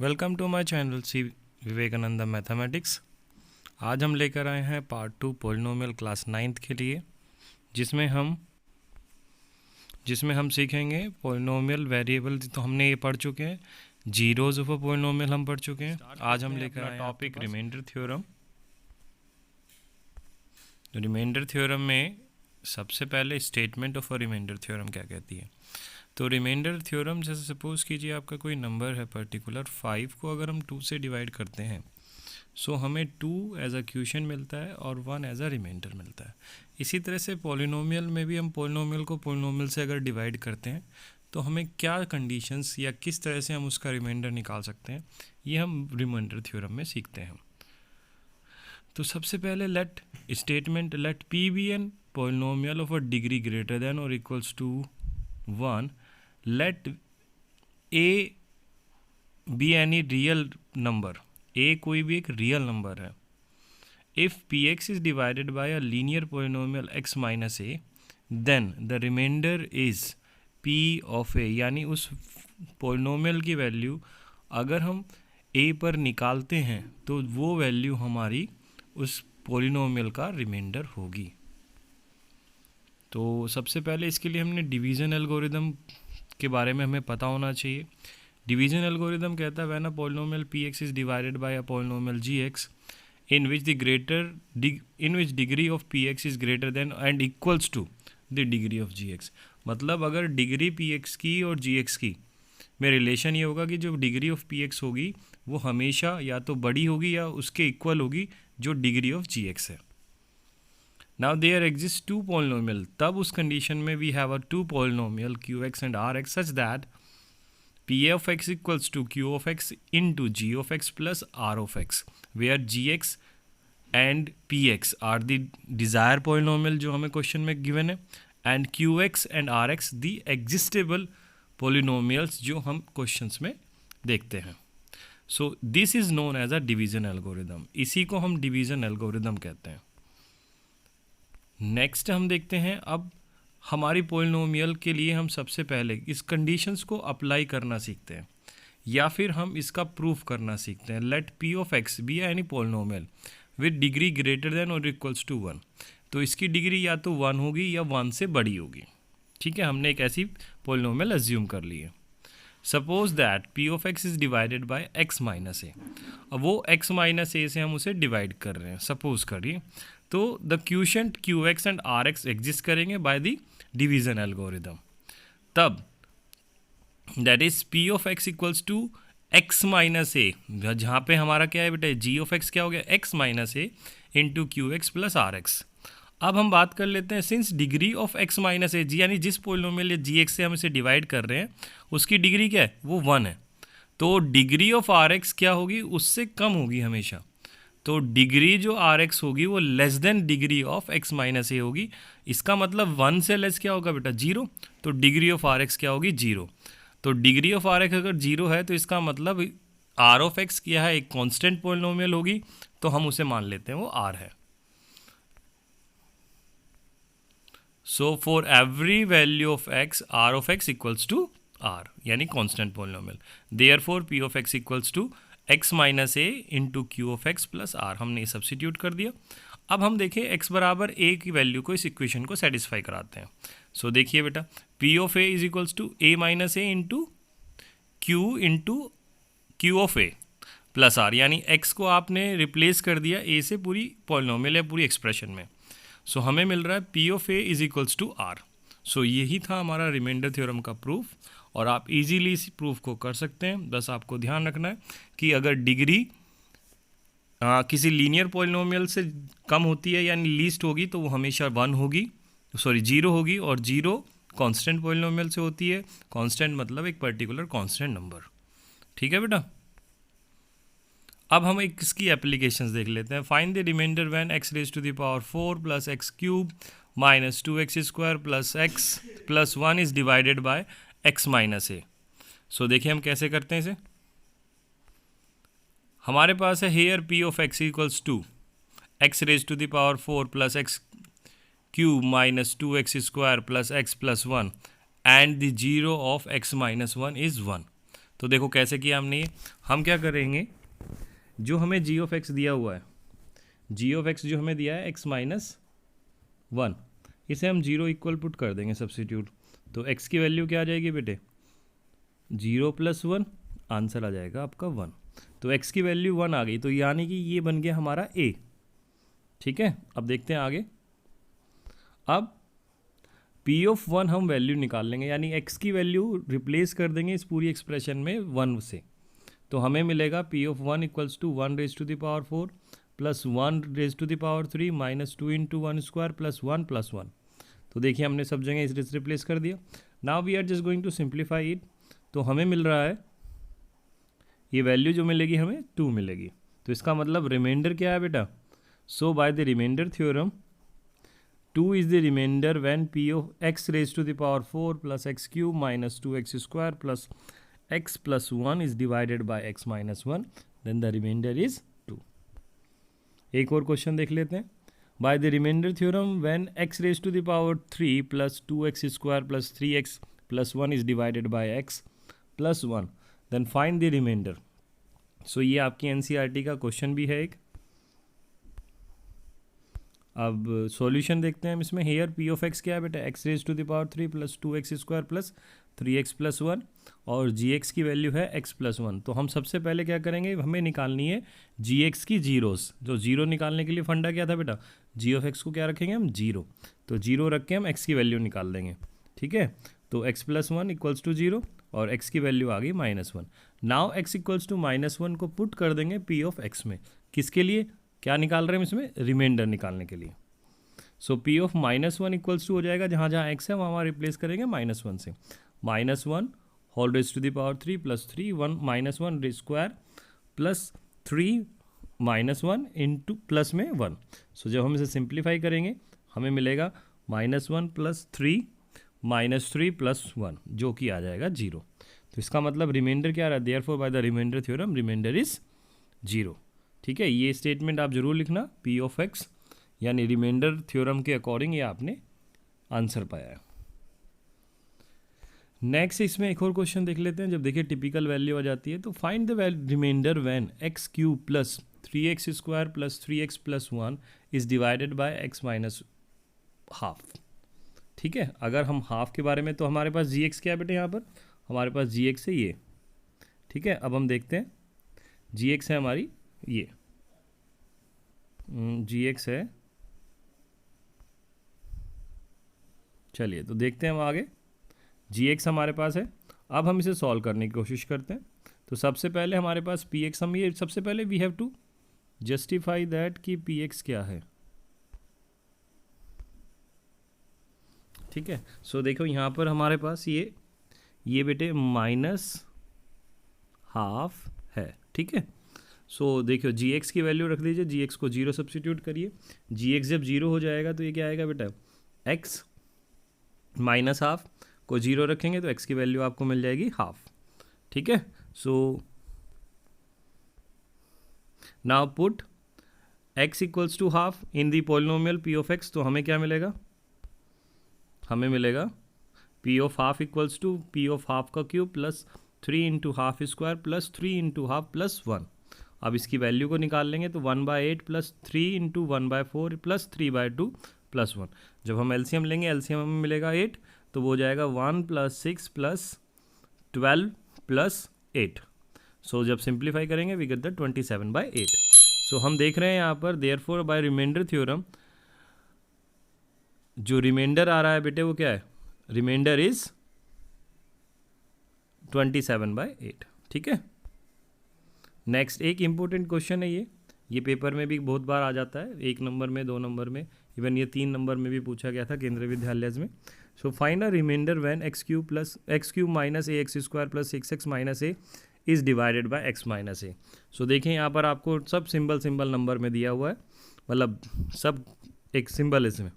Welcome to my channel C Vivekananda mathematics. आज हम लेकर आए हैं पार्ट 2 पॉलिनोमियल क्लास 9th के लिए, जिसमें हम सीखेंगे पॉलिनोमियल वेरिएबल। तो हमने ये पढ़ चुके हैं, जीरोज ऑफ अ पॉलिनोमियल हम पढ़ चुके हैं। आज हम लेकर आए topic remainder theorem. Remainder theorem में सबसे पहले statement of a remainder theorem क्या कहती है। तो रिमाइंडर थ्योरम, जैसे सपोज़ कीजिए आपका कोई नंबर है पर्टिकुलर 5 को अगर हम 2 से डिवाइड करते हैं, सो हमें 2 एज अ क्वोशिएंट मिलता है और 1 एज अ रिमाइंडर मिलता है। इसी तरह से पॉलिनोमियल में भी हम पॉलिनोमियल को पॉलिनोमियल से अगर डिवाइड करते हैं तो हमें क्या कंडीशंस या किस तरह से हम उसका रिमाइंडर निकाल सकते हैं, ये हम रिमाइंडर थ्योरम में सीखते हैं। तो सबसे पहले let p be an polynomial of a degree greater than और equals to 1, let a be any real number, a कोई भी एक रियल नंबर है। if px is divided by a linear polynomial x minus a, then the remainder is p of a, यानी उस polynomial की value अगर हम a पर निकालते हैं तो वो वैल्यू हमारी उस पोलिनोमियल का रिमाइंडर होगी। तो सबसे पहले इसके लिए हमने डिवीज़न एल्गोरिदम के बारे में हमें पता होना चाहिए। डिवीज़न एल्गोरिदम कहता है when a polynomial px is divided by a polynomial gx in which degree of px is greater than and equals to the degree of gx। मतलब अगर डिग्री px की और gx की में रिलेशन ये होगा कि जो डिग्री ऑफ px होगी वो हमेशा या तो बड़ी होगी या उसके इक्वल होगी जो डिग्री ऑफ gx है। नाउ देयर एग्जिस्ट 2 पॉलिनोमियल, तब उस कंडीशन में we have a 2 polynomial qx and rx such that p of x equals to q of x into g of x plus r of x, where gx and px are the desire polynomial जो हमें question में given है, and qx and rx the existable polynomials जो हम questions में देखते हैं। सो this is known as a division algorithm, इसी को हम डिवीजन एल्गोरिदम कहते हैं। नेक्स्ट हम देखते हैं, अब हमारी पॉलिनोमियल के लिए हम सबसे पहले इस कंडीशंस को अप्लाई करना सीखते हैं या फिर हम इसका प्रूफ करना सीखते हैं। Let p of x be any polynomial with degree greater than और इक्वल्स टू 1। तो इसकी डिग्री या तो 1 होगी या 1 से बड़ी होगी। ठीक है, हमने एक ऐसी पॉलिनोमियल अज्यूम कर ली है। Suppose that p of x is divided by x minus a. अब वो एक्स माइनस ए से हम उसे डिवाइड कर रहे हैं, सपोज करिए। तो the quotient q x and r x exist करेंगे बाय द डिवीजन एल्गोरिदम। तब that is p of x equals to x minus a, जहाँ पे हमारा क्या है बेटा, जी ऑफ एक्स क्या हो गया, x minus a into q x plus r x. अब हम बात कर लेते हैं, since degree of x minus a जी, यानी जिस पॉलिनोमियल या जी एक्स से हम इसे डिवाइड कर रहे हैं उसकी डिग्री क्या है, वो 1 है। तो डिग्री ऑफ आर एक्स क्या होगी, उससे कम होगी हमेशा। तो डिग्री जो आर एक्स होगी वो less than degree of x minus a होगी। इसका मतलब 1 से लेस क्या होगा बेटा, 0। तो डिग्री ऑफ आर एक्स क्या होगी, 0। तो डिग्री ऑफ आर एक्स अगर 0 है तो इसका मतलब आर ऑफ एक्स क्या है, एक कांस्टेंट पॉलिनोमियल होगी, तो हम उसे मान लेते हैं वो आर है। So for every value of x r of x equals to r, यानी constant polynomial. Therefore p of x equals to x minus a into q of x plus r, हमने सब्सिट्यूट कर दिया। अब हम देखें x बराबर ए की value को इस इक्वेशन को सेटिस्फाई कराते हैं। सो देखिए बेटा, p of a is equals to a minus a into q of a plus r, यानी एक्स को आपने रिप्लेस कर दिया ए से पूरी पॉलिनोमियल या पूरी एक्सप्रेशन में। सो हमें मिल रहा है p of a is equals to r. So यही था हमारा रिमाइंडर थ्योरम का प्रूफ, और आप इजीली इस प्रूफ को कर सकते हैं। बस आपको ध्यान रखना है कि अगर डिग्री किसी लीनियर पॉलिनोमियल से कम होती है यानी लीस्ट होगी तो वो हमेशा 0 होगी, और 0 कांस्टेंट पॉलिनोमियल से होती है। कांस्टेंट मतलब एक पर्टिकुलर कांस्टेंट नंबर। ठीक है बेटा, अब हम एक इसकी एप्लीकेशंस देख लेते हैं। Find the remainder when x raise to the power 4 plus x cube minus 2x square plus x plus 1 is divided by x minus a. So देखिए हम कैसे करते हैं इसे। हमारे पास है here p of x equals to x raise to the power 4 plus x cube minus 2x square plus x plus 1 and the zero of x minus 1 is 1। तो देखो कैसे किया हमने ये। हम क्या करेंगे, जो हमें जी ऑफ एक्स दिया हुआ है, जी ऑफ एक्स जो हमें दिया है एक्स माइनस 1, इसे हम 0 इक्वल पुट कर देंगे सब्स्टिट्यूट। तो x की वैल्यू क्या आ जाएगी बेटे, 0 + 1, आंसर आ जाएगा आपका 1। तो x की वैल्यू 1 आ गई, तो यानी कि ये बन गया हमारा a। ठीक है, अब देखते हैं आगे। अब p ऑफ 1 हम वैल्यू निकाल लेंगे, यानी x की वैल्यू रिप्लेस कर देंगे इस पूरी एक्सप्रेशन में 1 से। तो हमें मिलेगा p of 1 equals to 1 raise to the power 4 plus 1 raise to the power 3 minus 2 into 1 square plus 1 plus 1। तो देखिए हमने सब जगह इस रिप्लेस कर दिया। Now we are just going to simplify it. तो हमें मिल रहा है, ये वैल्यू जो मिलेगी हमें 2 मिलेगी। तो इसका मतलब रिमाइंडर क्या है बेटा, so by the remainder theorem 2 is the remainder when p of x raise to the power 4 plus x cube minus 2x square plus x plus 1 is divided by x minus 1, then the remainder is 2। एक और question देख लेते हैं। By the remainder theorem when x raise to the power 3 plus 2x square plus 3x plus 1 is divided by x plus 1, then find the remainder. So ये आपकी NCERT का question भी है एक। अब सॉल्यूशन देखते हैं हम इसमें। हेयर पी ऑफ एक्स क्या है बेटा, x raise to the power 3 plus 2x square plus 3x plus 1, और जी एक्स की वैल्यू है x प्लस 1। तो हम सबसे पहले क्या करेंगे, हमें निकालनी है जी एक्स की जीरोस। जो जीरो निकालने के लिए फंडा क्या था बेटा, जी ऑफ एक्स को क्या रखेंगे हम, 0। तो 0 रख के हम x की वैल्यू निकाल देंगे। ठीक है, तो x प्लस 1 इक्वल्स टू 0 और x की वैल्यू आ गई -1। नाउ x इक्वल्स टू -1 को पुट कर देंगे p ऑफ x में। किसके लिए, क्या निकाल रहे हैं हम इसमें, रिमाइंडर निकालने के लिए। सो p ऑफ -1 इक्वल्स टू हो जाएगा, जहाँ जहाँ x है वहाँ रिप्लेस करेंगे -1 से। -1 whole raise to the power 3 plus 3 1 -1 raise square plus 3 -1 into plus में 1। सो जब हम इसे सिंप्लीफाई करेंगे हमें मिलेगा -1 प्लस 3 -3 प्लस 1, जो कि आ जाएगा 0। तो इसका मतलब रिमाइंडर क्या आ रहा है, therefore by the remainder theorem remainder is 0। ठीक है, ये स्टेटमेंट आप जरूर लिखना, p ऑफ x यानी रिमाइंडर थ्योरम के अकॉर्डिंग ये आपने आंसर पाया है। नेक्स्ट इसमें एक और क्वेश्चन देख लेते हैं। जब देखिए टिपिकल वैल्यू आ जाती है, तो find the remainder when x cube plus 3x square plus 3x plus 1 is divided by x minus half. ठीक है, अगर हम हाफ के बारे में, तो हमारे पास जी एक्स क्या है बेटे, यहाँ पर हमारे पास जी एक्स है ये। ठीक है, अब हम देखते हैं जी एक्स है हमारी ये, जी एक्स है। चलिए तो देखते हैं हम आगे। जी एक्स हमारे पास है, अब हम इसे सॉल्व करने की कोशिश करते हैं। तो सबसे पहले हमारे पास पी एक्स, हम ये सबसे पहले we have to justify that कि पी एक्स क्या है। ठीक है, सो देखो यहाँ पर हमारे पास ये बेटे -हाफ है। ठीक है, सो देखो जी एक्स की वैल्यू रख दीजिए, जी एक्स को 0 सब्स्टिट्यूट करिए। जी एक्स जब 0 हो जाएगा तो ये क्या आएगा बेटा, एक्स माइनस हाफ को 0 रखेंगे तो x की वैल्यू आपको मिल जाएगी हाफ। ठीक है, so now put x equals to half in the polynomial p of x। तो हमें क्या मिलेगा, हमें मिलेगा p of half equals to p of half का cube plus 3 into half square plus 3 into half plus 1। अब इसकी वैल्यू को निकाल लेंगे तो 1/8 प्लस 3 इंटू 1/4 प्लस 3/2 प्लस 1। जब हम एलसीएम लेंगे, एलसीएम हमें मिलेगा 8, तो वो जाएगा 1 प्लस 6 प्लस 12 प्लस 8। सो जब सिंप्लीफाई करेंगे वी गेट द 27/8। सो हम देख रहे हैं यहाँ पर देयरफॉर बाय रिमाइंडर थ्योरम जो रिमाइंडर आ रहा है बेटे वो क्या है, रिमाइंडर इज 27/8। ठीक है, नेक्स्ट एक इंपॉर्टेंट क्वेश्चन है ये पेपर में भी बहुत बार आ जाता है, 1 नंबर में, 2 नंबर में, इवन ये 3 नंबर में भी पूछा गया था केंद्रीय विद्यालय में। So find a remainder when x cube minus a x square plus 6x minus a is divided by x minus a. So देखें यहाँ पर आपको सब सिंबल नंबर में दिया हुआ है, मतलब सब एक सिंबल इसमें।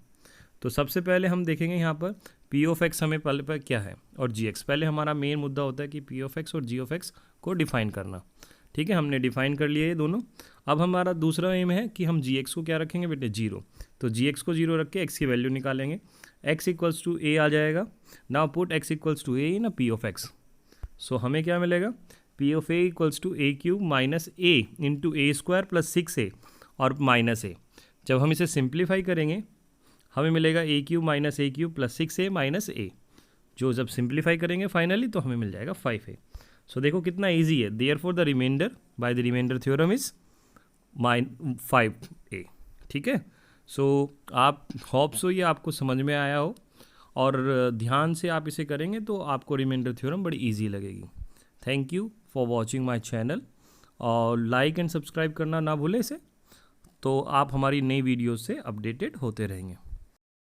तो सबसे पहले हम देखेंगे यहाँ पर p ऑफ x हमें पहले पर क्या है और जी एक्स। पहले हमारा मेन मुद्दा होता है कि p ऑफ x और g ऑफ x को डिफाइन करना। ठीक है, हमने डिफाइन कर लिया ये दोनों। अब हमारा दूसरा एम है कि हम जी एक्स को क्या रखेंगे बेटे, 0। तो जी एक्स को 0 रख के x की वैल्यू निकालेंगे। x इक्वल्स टू a आ जाएगा। Now put x equals to a in p of x। So हमें क्या मिलेगा, p of a equals to a cube minus a into a square plus 6a और minus ए। जब हम इसे सिंप्लीफाई करेंगे हमें मिलेगा ए क्यूब माइनस ए क्यूब प्लस 6a माइनस ए, जो जब सिंप्लीफाई करेंगे फाइनली तो हमें मिल जाएगा 5a। सो देखो कितना ईजी है। Therefore the remainder by the remainder theorem is 5a। ठीक है, सो आप होप सो ये आपको समझ में आया हो और ध्यान से आप इसे करेंगे तो आपको रिमाइंडर थ्योरम बड़ी इजी लगेगी। Thank you for watching my channel और लाइक एंड सब्सक्राइब करना ना भूलें इसे, तो आप हमारी नई वीडियोस से अपडेटेड होते रहेंगे।